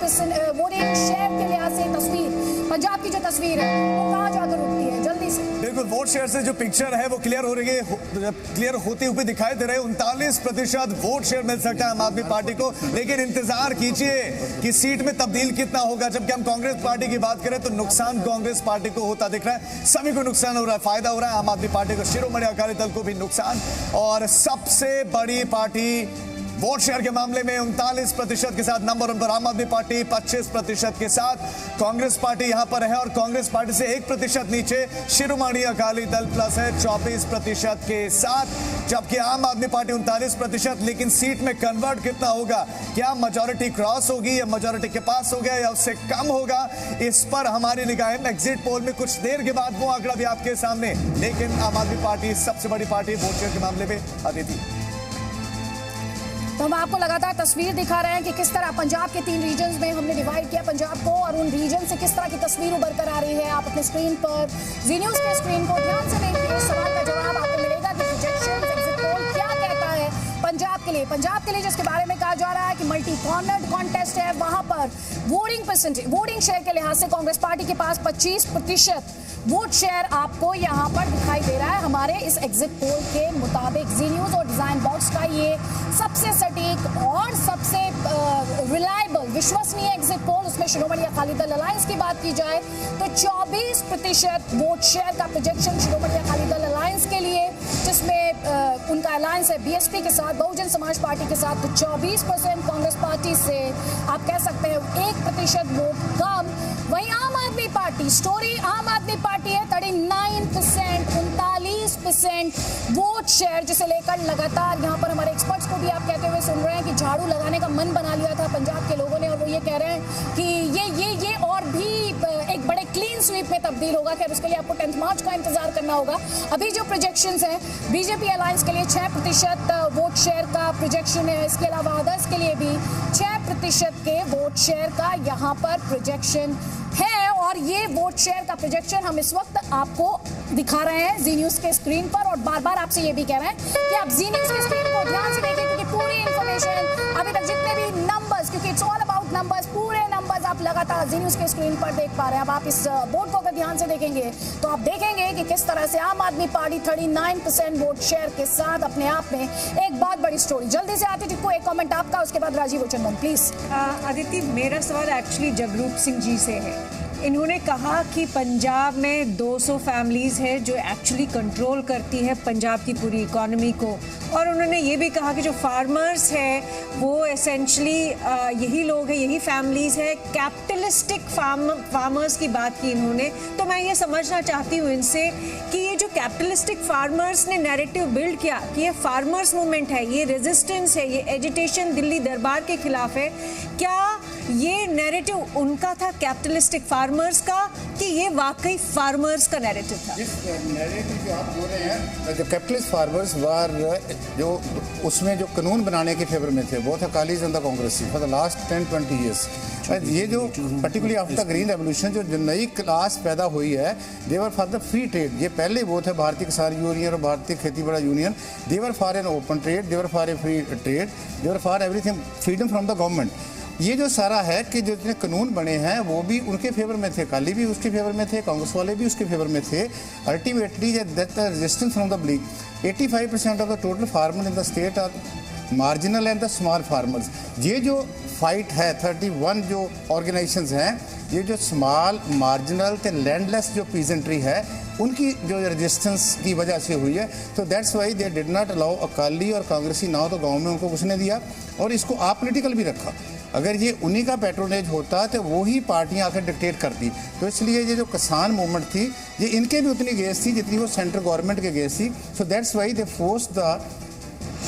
Voting share के लिहाज से तस्वीर, पंजाब की जो तस्वीर है वो कहाँ जाकर रुकती है? जल्दी से बिल्कुल, वोट शेयर से जो पिक्चर है वो क्लियर हो रही है, क्लियर होते हुए दिखाई दे रहे हैं। 39% वोट शेयर मिल सकता है आम आदमी पार्टी को, लेकिन इंतजार कीजिए कि सीट में तब्दील कितना होगा। जबकि हम कांग्रेस पार्टी की बात करें तो नुकसान कांग्रेस पार्टी को होता दिख रहा है, सभी को नुकसान हो रहा है, फायदा हो रहा है आम आदमी पार्टी को, शिरोमणि अकाली दल को भी नुकसान। और सबसे बड़ी पार्टी वोट शेयर के मामले में 39% के साथ नंबर 1 पर आम आदमी पार्टी, 25% के साथ कांग्रेस पार्टी यहां पर है, और कांग्रेस पार्टी से 1% नीचे शिरोमणि अकाली दल प्लस है 24% के साथ। जबकि आम आदमी पार्टी 39%, लेकिन सीट में कन्वर्ट कितना होगा, क्या मेजॉरिटी क्रॉस होगी या मेजॉरिटी के पास हो गया या उससे कम होगा, इस पर हमारी निगाहें एग्जिट पोल में कुछ देर के बाद वो आंकड़ा भी आपके सामने। लेकिन आम आदमी पार्टी सबसे बड़ी पार्टी वोट शेयर के मामले में। अदिति, तो हम आपको लगातार तस्वीर दिखा रहे हैं कि किस तरह पंजाब के 3 रीजन्स में हमने डिवाइड किया पंजाब को, और उन रीजन से किस तरह की तस्वीर उभर कर आ रही है। आप अपने स्क्रीन पर, जी न्यूज़ के स्क्रीन को ध्यान से देखिए, सवाल का जवाब आपको मिलेगा कि प्रोजेक्शन एग्जिट पोल क्या कहता है पंजाब के लिए। पंजाब के लिए जिसके बारे में कहा जा रहा है कि मल्टी कॉर्नर्ड कॉन्टेस्ट है, वहां पर वोटिंग शेयर के लिहाज से कांग्रेस पार्टी के पास 25% वोट शेयर आपको यहां पर दिखाई दे रहा है हमारे इस एग्जिट पोल के मुताबिक। जी न्यूज़ और डिजाइन बॉक्स का ये सबसे सटीक और सबसे रिलायबल विश्वसनीय एग्जिट पोल, उसमें शिरोमणि अकाली दल अलायंस की बात की जाए तो 24% वोट शेयर का प्रोजेक्शन शिरोमणि अकाली दल अलायंस के लिए, जिसमें उनका अलायंस है बीएसपी के साथ, बहुजन समाज पार्टी के साथ। तो 24% कांग्रेस पार्टी से आप कह सकते हैं 1% वोट कम। वहीं आम आदमी पार्टी, स्टोरी आम आदमी पार्टी है 39%, 39% वोट शेयर, जिसे लेकर लगातार यहाँ पर हमारे एक्सपर्ट्स को भी आप कहते हुए सुन रहे हैं कि झाड़ू लगाने का मन बना लिया था पंजाब के लोगों ने, और वो ये कह रहे हैं कि ये और भी एक बड़े क्लीन स्वीप में तब्दील होगा। खैर उसके लिए आपको 10 मार्च का इंतजार करना होगा। अभी जो प्रोजेक्शंस हैं, बीजेपी अलायंस के लिए 6% वोट शेयर का प्रोजेक्शन है, इसके अलावा अदर्स के लिए भी 6% के वोट शेयर का यहाँ पर प्रोजेक्शन है। और ये वोट शेयर का प्रोजेक्शन हम इस वक्त आपको दिखा रहे हैं जी न्यूज़ के स्क्रीन पर, और बार बार आपसे ये भी कह रहे हैं कि आप जी न्यूज़ के स्क्रीन को ध्यान से देखिए, क्योंकि पूरी इंफॉर्मेशन अभी तक जितने भी नंबर्स, क्योंकि इट्स ऑल अबाउट नंबर्स, पूरे नंबर्स आप लगातार जी न्यूज़ के स्क्रीन पर देख पा रहे हैं। अब आप इस बोर्ड को अगर ध्यान से देखेंगे तो आप देखेंगे कि किस तरह से आम आदमी पार्टी 39% वोट शेयर के साथ अपने आप में एक बहुत बड़ी स्टोरी। जल्दी से आती टिक्को, एक कमेंट आपका, उसके बाद राजीव चंदन प्लीज। अदिति, मेरा सवाल एक्चुअली जगरूप सिंह जी से है। इन्होंने कहा कि पंजाब में 200 फैमिलीज़ है जो एक्चुअली कंट्रोल करती है पंजाब की पूरी इकॉनमी को, और उन्होंने ये भी कहा कि जो फार्मर्स है वो एसेंशली यही लोग हैं, यही फैमिलीज़ है। कैपिटलिस्टिक फार्मर्स की बात की इन्होंने। तो मैं ये समझना चाहती हूँ इनसे कि ये जो कैपिटलिस्टिक फार्मर्स ने नैरेटिव बिल्ड किया कि ये फार्मर्स मूवमेंट है, ये रेजिस्टेंस है, ये एजिटेशन दिल्ली दरबार के खिलाफ है, क्या ये नैरेटिव उनका था कैपिटलिस्टिक फार्मर्स का, कि ये वाकई फार्मर्स का नैरेटिव था? जिस नैरेटिव जो आप बोल रहे हैं, जो कैपिटलिस्ट फार्मर्स वार, जो उसमें जो कानून बनाने के फेवर में थे, वो था Akali Janata Congress for the last 10-20 years. ये जो particularly after the green revolution जो नई क्लास पैदा हुई है, they're for the free trade. ये पहले वो थे भारतीय किसान यूनियन और भारतीय खेती बड़ा union, they're for an open trade, they're for a free trade, they're for everything, freedom from the government. ये जो सारा है कि जो जितने कानून बने हैं वो भी उनके फेवर में थे, अकाली भी उसके फेवर में थे, कांग्रेस वाले भी उसके फेवर में थे। Ultimately that the resistance from the bleak, 85% of the total farmer in the state are marginal and the small farmers. ये जो फाइट है 31 जो ऑर्गेनाइजेशंस हैं, ये जो स्मॉल मार्जिनल ते लैंडलेस जो पीजेंट्री है, उनकी जो रेजिस्टेंस की वजह से हुई है। तो that's why they did not allow Akali और कांग्रेसी ना हो तो गाँव में उनको उसने दिया, और इसको अपॉलिटिकल भी रखा। अगर ये उन्हीं का पैट्रोनेज होता तो वही पार्टियां आकर डिक्टेट करती। तो इसलिए ये जो किसान मूवमेंट थी, ये इनके भी उतनी गेस थी जितनी वो सेंट्रल गवर्नमेंट के गेस थी। So that's why they force the,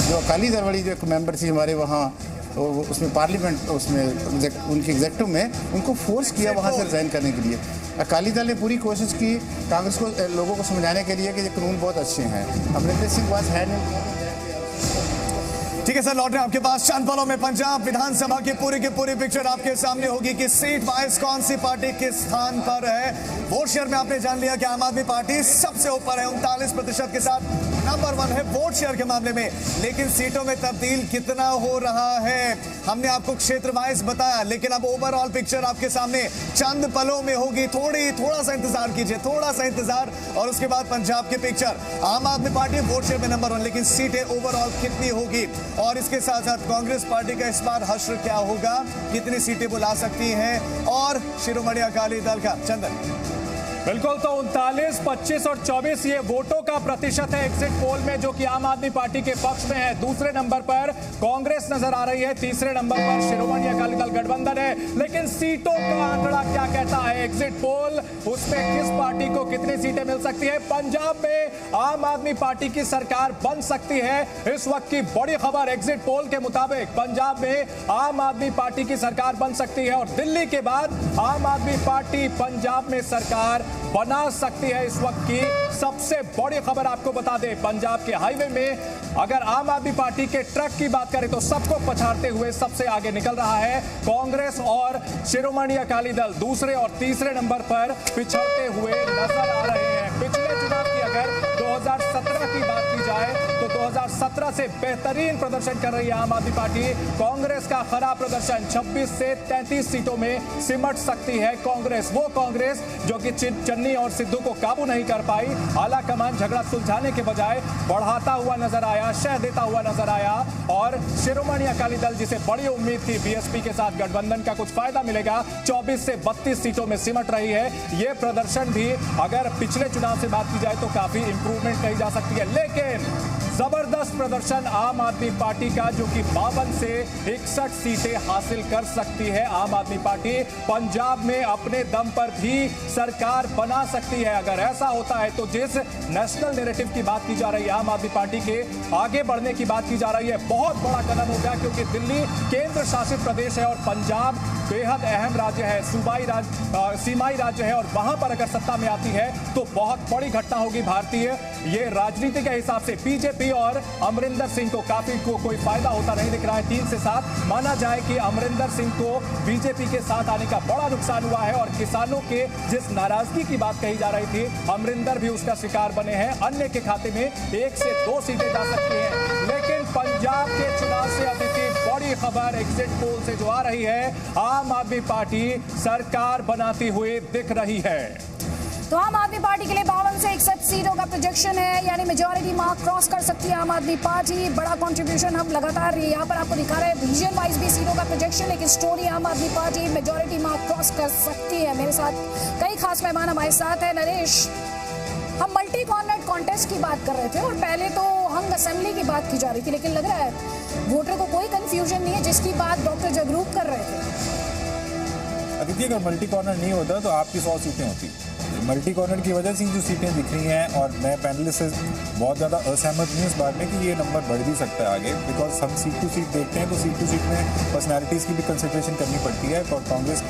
जो अकाली दल वाली जो एक मेंबर थी हमारे वहाँ, उसमें पार्लियामेंट, उसमें उनकी एग्जेक्टिव में उनको फोर्स किया वहाँ से रिजाइन करने के लिए। अकाली दल ने पूरी कोशिश की कांग्रेस को, लोगों को समझाने के लिए कि ये कानून बहुत अच्छे हैं। Amarinder Singh was hand. ठीक है सर, लौट रहे हैं आपके पास चंद पलों में। पंजाब विधानसभा की पूरी पिक्चर आपके सामने होगी कि सीट वाइज कौन सी पार्टी किस स्थान पर है। वोट शेयर में आपने जान लिया कि आम आदमी पार्टी सबसे ऊपर है 39% के साथ। नंबर 1 है वोट शेयर के मामले में, लेकिन सीटों में तब्दील कितना हो रहा है हमने आपको क्षेत्र वाइज बताया, लेकिन अब ओवरऑल पिक्चर आपके सामने चंद पलों में होगी। थोड़ा सा इंतजार कीजिए, थोड़ा सा इंतजार, और उसके बाद पंजाब की पिक्चर। आम आदमी पार्टी वोट शेयर में नंबर 1, लेकिन सीटें ओवरऑल कितनी होगी, और इसके साथ साथ कांग्रेस पार्टी का इस बार हश्र क्या होगा, कितनी सीटें बुला सकती है, और शिरोमणि अकाली दल का चंदन। बिल्कुल, तो 39, 25 और 24 ये वोटों का प्रतिशत है एग्जिट पोल में, जो कि आम आदमी पार्टी के पक्ष में है। दूसरे नंबर पर कांग्रेस नजर आ रही है, तीसरे नंबर पर शिरोमणि अकाली दल गठबंधन है। लेकिन सीटों का आंकड़ा क्या कहता है एग्जिट पोल, उसमें किस पार्टी को कितनी सीटें मिल सकती है। पंजाब में आम आदमी पार्टी की सरकार बन सकती है, इस वक्त की बड़ी खबर। एग्जिट पोल के मुताबिक पंजाब में आम आदमी पार्टी की सरकार बन सकती है, और दिल्ली के बाद आम आदमी पार्टी पंजाब में सरकार बना सकती है। इस वक्त की सबसे बड़ी खबर आपको बता दें, पंजाब के हाईवे में अगर आम आदमी पार्टी के ट्रक की बात करें तो सबको पछाड़ते हुए सबसे आगे निकल रहा है कांग्रेस, और शिरोमणि अकाली दल दूसरे और तीसरे नंबर पर पिछड़ते हुए नजर आ रहे हैं। पिछले चुनाव की अगर 2017 की बात की जाए तो 2017 से बेहतरीन प्रदर्शन कर रही है आम आदमी पार्टी। कांग्रेस का खराब प्रदर्शन, 26 से 33 सीटों में सिमट सकती है कांग्रेस। वो कांग्रेस जो कि चन्नी और सिद्धू को काबू नहीं कर पाई, आला कमान झगड़ा सुलझाने के बजाय बढ़ाता हुआ नजर आया, शह देता हुआ नजर आया। और शिरोमणि अकाली दल, जिसे बड़ी उम्मीद थी बीएसपी के साथ गठबंधन का कुछ फायदा मिलेगा, 24 से 32 सीटों में सिमट रही है। ये प्रदर्शन भी अगर पिछले चुनाव से बात की जाए तो काफी इंप्रूवमेंट कही जा सकती है। लेकिन जबरदस्त प्रदर्शन आम आदमी पार्टी का, जो कि 52 से 61 सीटें हासिल कर सकती है। आम आदमी पार्टी पंजाब में अपने दम पर भी सरकार बना सकती है। अगर ऐसा होता है तो जिस नेशनल नैरेटिव की बात की जा रही है, आम आदमी पार्टी के आगे बढ़ने की बात की जा रही है, बहुत बड़ा कदम हो गया, क्योंकि दिल्ली केंद्र शासित प्रदेश है और पंजाब बेहद अहम राज्य है, सूबाई राज्य, सीमाई राज्य है, और वहां पर अगर सत्ता में आती है तो बहुत बड़ी घटना होगी भारतीय ये राजनीति के हिसाब से। बीजेपी और अमरिंदर सिंह को कोई फायदा होता नहीं दिख रहा है। 3 से 7 माना जाए कि अमरिंदर सिंह को बीजेपी के साथ आने का बड़ा नुकसान हुआ है, और किसानों के जिस नाराजगी की बात कही जा रही थी, अमरिंदर भी उसका शिकार बने हैं। अन्य के खाते में 1 से 2 सीटें जा सकती हैं। लेकिन पंजाब के चुनाव से अभी की बड़ी खबर एग्जिट पोल से जो आ रही है, आम आदमी पार्टी सरकार बनाती हुई दिख रही है। तो आम आदमी पार्टी के लिए 52 से 61 सीटों का प्रोजेक्शन है, यानी मेजॉरिटी मार्क क्रॉस कर सकती है आम आदमी पार्टी। बड़ा कंट्रीब्यूशन हम लगातार यहाँ पर आपको दिखा रहे हैं, रीजन वाइज भी सीटों का प्रोजेक्शन, लेकिन स्टोरी आम आदमी पार्टी मेजॉरिटी मार्क क्रॉस कर सकती है। मेरे साथ कई खास मेहमान हमारे साथ है। नरेश, हम मल्टी कॉर्नर कॉन्टेस्ट की बात कर रहे थे और पहले तो हंग असेंबली की बात की जा रही थी, लेकिन लग रहा है वोटर को कोई कंफ्यूजन नहीं है, जिसकी बात डॉक्टर जगरूप कर रहे थे। अदिति, अगर मल्टी कॉर्नर नहीं होता तो आपकी 100 सीटें होती। मल्टी कॉर्नर की वजह से जो सीटें दिख रही हैं, और मैं पैनलिस्ट से बहुत ज़्यादा असहमत हूँ इस बात में कि ये नंबर बढ़ भी सकता है आगे, बिकॉज हम सीट टू सीट देखते हैं तो सीट टू सीट में पर्सनैलिटीज़ की भी कंसिडरेशन करनी पड़ती है। और कांग्रेस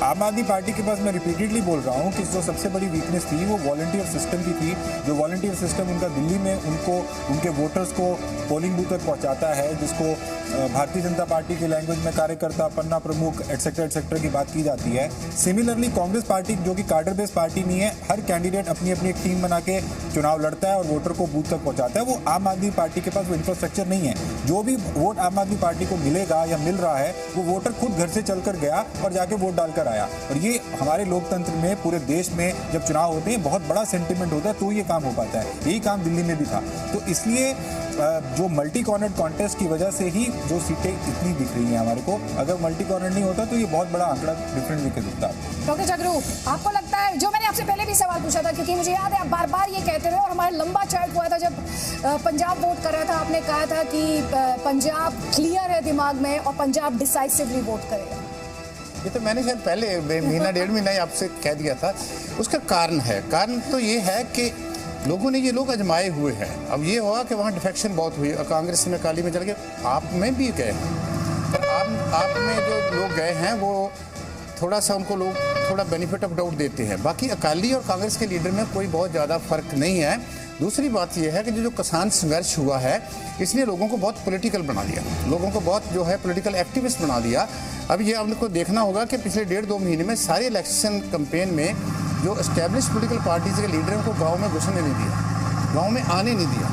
आम आदमी पार्टी के पास मैं रिपीटेडली बोल रहा हूँ कि जो सबसे बड़ी वीकनेस थी वो वॉलंटियर सिस्टम की थी। जो वॉलंटियर सिस्टम उनका दिल्ली में उनको उनके वोटर्स को पोलिंग बूथ तक पहुँचाता है, जिसको भारतीय जनता पार्टी के लैंग्वेज में कार्यकर्ता, पन्ना प्रमुख, एटसेट्रा की बात की जाती है। सिमिलरली कांग्रेस पार्टी, जो कि कार्डर बेस्ड पार्टी नहीं है, हर कैंडिडेट अपनी अपनी एक टीम बना के चुनाव लड़ता है और वोटर को बूथ तक पहुँचाता है। वो आम आदमी पार्टी के पास वो इंफ्रास्ट्रक्चर नहीं है। जो भी वोट आम आदमी पार्टी को मिलेगा या मिल रहा है, वो वोटर खुद घर से चलकर गया और जाके वोट डालकर आया। और ये हमारे लोकतंत्र में, पूरे देश में जब चुनाव होते हैं बहुत बड़ा सेंटिमेंट होता है, तो ये काम हो पाता है। यही काम दिल्ली में भी था। तो इसलिए जो मल्टी कॉर्नर कॉन्टेस्ट की वजह से ही जो सीटें इतनी दिख रही हैं हमारे को, अगर मल्टी कॉर्नर नहीं होता तो ये बहुत बड़ा आंकड़ा डिफरेंट दिख सकता है। डॉक्टर जगरूप, आपको लगता है, जो मैंने आपसे पहले भी सवाल पूछा था, क्योंकि मुझे याद है आप बार बार ये कहते रहे और हमारा लंबा चैट हुआ था जब पंजाब वोट कर रहा था, आपने कहा था कि पंजाब क्लियर है दिमाग में और पंजाब डिसाइसिवली वोट करेगा। ये तो मैंने शायद पहले महीना 1.5 महीना ही आपसे कह दिया था। उसका कारण तो ये है कि लोगों ने ये लोग आजमाए हुए हैं। अब ये हुआ कि वहाँ डिफेक्शन बहुत हुई और कांग्रेस में, अकाली में चल के आप में भी गए हैं, पर आप में जो लोग गए हैं वो थोड़ा सा उनको लोग थोड़ा बेनिफिट ऑफ डाउट देते हैं। बाकी अकाली और कांग्रेस के लीडर में कोई बहुत ज़्यादा फर्क नहीं है। दूसरी बात यह है कि जो किसान संघर्ष हुआ है, इसने लोगों को बहुत पॉलिटिकल बना दिया, लोगों को बहुत जो है पॉलिटिकल एक्टिविस्ट बना दिया। अब ये हमको देखना होगा कि पिछले 1.5-2 महीने में सारे इलेक्शन कैंपेन में जो एस्टैब्लिश पॉलिटिकल पार्टीज के लीडरों को गाँव में घुसने नहीं दिया, गाँव में आने नहीं दिया।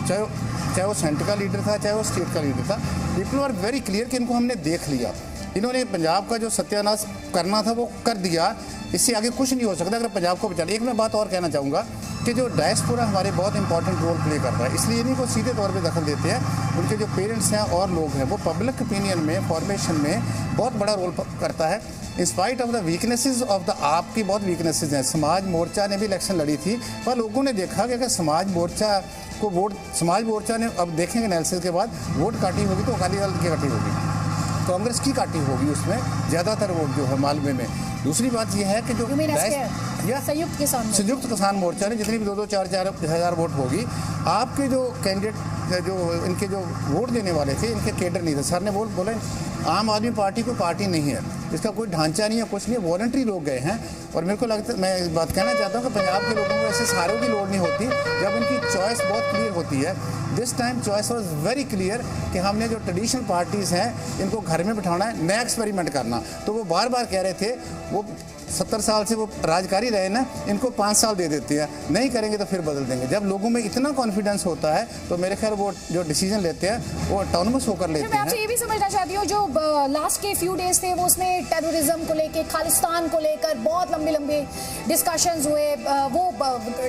चाहे वो सेंटर का लीडर था, चाहे वो स्टेट का लीडर था, पीपल आर वेरी क्लियर कि इनको हमने देख लिया। इन्होंने पंजाब का जो सत्यानाश करना था वो कर दिया, इससे आगे कुछ नहीं हो सकता अगर पंजाब को बचाना। एक मैं बात और कहना चाहूँगा कि जो डायस्पोरा हमारे बहुत इंपॉर्टेंट रोल प्ले कर रहा है, इसलिए इन्हीं को सीधे तौर पे दखल देते हैं। उनके जो पेरेंट्स हैं और लोग हैं वो पब्लिक ओपिनियन में, फॉर्मेशन में बहुत बड़ा रोल करता है। In spite of the weaknesses of the आपकी बहुत वीकनेसेस हैं। समाज मोर्चा ने भी इलेक्शन लड़ी थी, पर लोगों ने देखा कि अगर समाज मोर्चा को वोट, समाज मोर्चा ने, अब देखेंगे एनालिसिस के बाद, वोट काटी होगी तो अकाली दल की काटी होगी, कांग्रेस की काटी होगी उसमें ज़्यादातर वोट जो है मालवे में। दूसरी बात यह है कि जो संयुक्त किसान मोर्चा ने जितनी भी 2-4 हज़ार वोट होगी, आपके जो कैंडिडेट जो इनके जो वोट देने वाले थे इनके केडर नहीं थे। सर ने बोला आम आदमी पार्टी कोई पार्टी नहीं है, इसका कोई ढांचा नहीं है, कुछ नहीं है, वॉलंटरी लोग गए हैं। और मेरे को लगता है, मैं इस बात कहना चाहता हूँ कि पंजाब के लोगों को ऐसे सहारों की लोड़ नहीं होती जब उनकी चॉइस बहुत क्लियर होती है। This time choice was very clear कि हमने जो ट्रेडिशनल पार्टीज़ हैं इनको घर में बिठाना है, नया एक्सपेरिमेंट करना। तो वो बार बार कह रहे थे, वो 70 साल से वो राजकारी रहे ना, इनको 5 साल दे देते हैं, नहीं करेंगे तो फिर बदल देंगे। जब लोगों में इतना कॉन्फिडेंस होता है तो मेरे ख्याल वो जो डिसीजन लेते हैं वो ऑटोनोमस होकर लेते हैं। मैं आपसे ये भी समझना चाहती हूँ, जो लास्ट के फ्यू डेज थे वो उसमें टेररिज्म को लेके, खालिस्तान को लेकर बहुत लंबे डिस्कशंस हुए, वो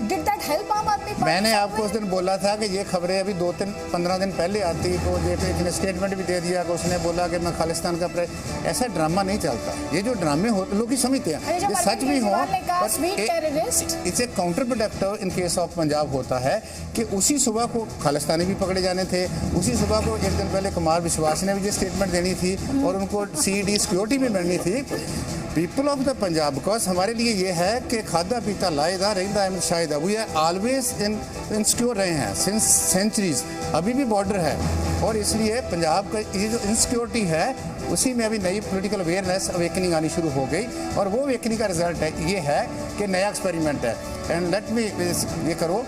डिड दैट हेल्प आम आदमी पार्टी? मैंने आपको उस दिन बोला था कि ये खबरें अभी 2-15 दिन पहले आती तो एक स्टेटमेंट भी दे दिया कि उसने बोला कि मैं खालिस्तान का ऐसा ड्रामा नहीं चलता। ये जो ड्रामे होते लोग ही समझते हैं, ये सच भी हो, इसे counter productive in case of Punjab होता है कि उसी सुबह को खालिस्तानी भी पकड़े जाने थे, उसी सुबह को एक दिन पहले कुमार विश्वास ने भी ये स्टेटमेंट देनी थी और उनको सीडी सिक्योरिटी भी मिलनी थी। People of the Punjab, because हमारे लिए ये है कि खादा पीता लाएदा रहता शायद वी आर ऑलवेज इनसिक्योर रहे हैं सिंस सेंचुरीज, अभी भी बॉर्डर है और इसलिए पंजाब का ये जो इनसिक्योरिटी है उसी में अभी नई पॉलिटिकल अवेयरनेस अवेकनिंग आनी शुरू हो गई और वो अवेकनिंग का रिजल्ट है ये है कि नया एक्सपेरिमेंट है। एंड लेट मी ये करो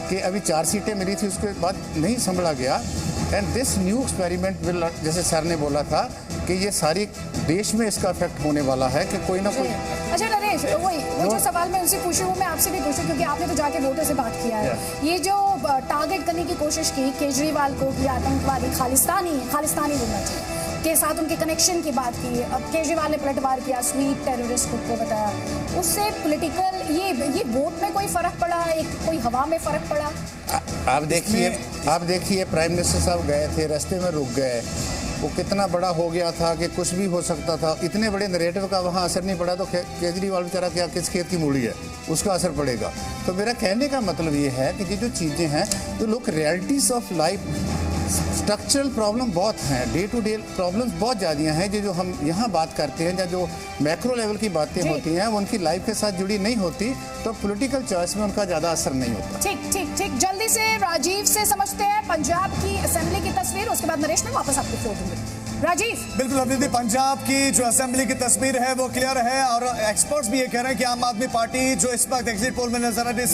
कि अभी 4 सीटें मिली थी, उसके बाद नहीं संभला गया। And this new experiment will, जैसे सर ने बोला था कि ये सारी देश में इसका इफेक्ट होने वाला है कि कोई ना कोई। अच्छा नरेश, वो जो सवाल मैं उनसे पूछूँ वो मैं आपसे भी पूछूँ क्योंकि आपने तो जाके वोटर से बात किया है। ये जो टारगेट करने की कोशिश की केजरीवाल को कि आतंकवादी खालिस्तानी बोलना चाहिए के साथ उनके कनेक्शन की बात की, अब केजरीवाल ने पलटवार किया, स्वीट टेररिस्ट खुद को बताया, उससे पॉलिटिकल ये वोट में कोई फर्क पड़ा, कोई हवा में फर्क पड़ा? आप देखिए प्राइम मिनिस्टर साहब गए थे, रास्ते में रुक गए, वो कितना बड़ा हो गया था कि कुछ भी हो सकता था। इतने बड़े नरेटिव का वहाँ असर नहीं पड़ा तो केजरीवाल बेचारा क्या किस खेत की मूली है, उसका असर पड़ेगा। तो मेरा कहने का मतलब ये है कि ये जो चीज़ें हैं तो लोग realities of life, structural problem बहुत हैं, डे टू डे प्रॉब्लम्स बहुत ज़्यादा हैं जो हम यहाँ बात करते हैं या जो मैक्रो लेवल की बातें होती हैं वो उनकी लाइफ के साथ जुड़ी नहीं होती तो पॉलिटिकल चॉइस में उनका ज़्यादा असर नहीं होता। ठीक जल्दी से राजीव से समझते हैं पंजाब की असेंबली की तस्वीर, उसके बाद नरेश में वापस आपको फ्लोर दूंगी। राजीव। बिल्कुल अभिनंदन, पंजाब की जो असेंबली की तस्वीर है वो क्लियर है और एक्सपर्ट्स भी ये कह रहे हैं कि आम आदमी पार्टी जो इस वक्त एग्जिट पोल में नजर आ रही है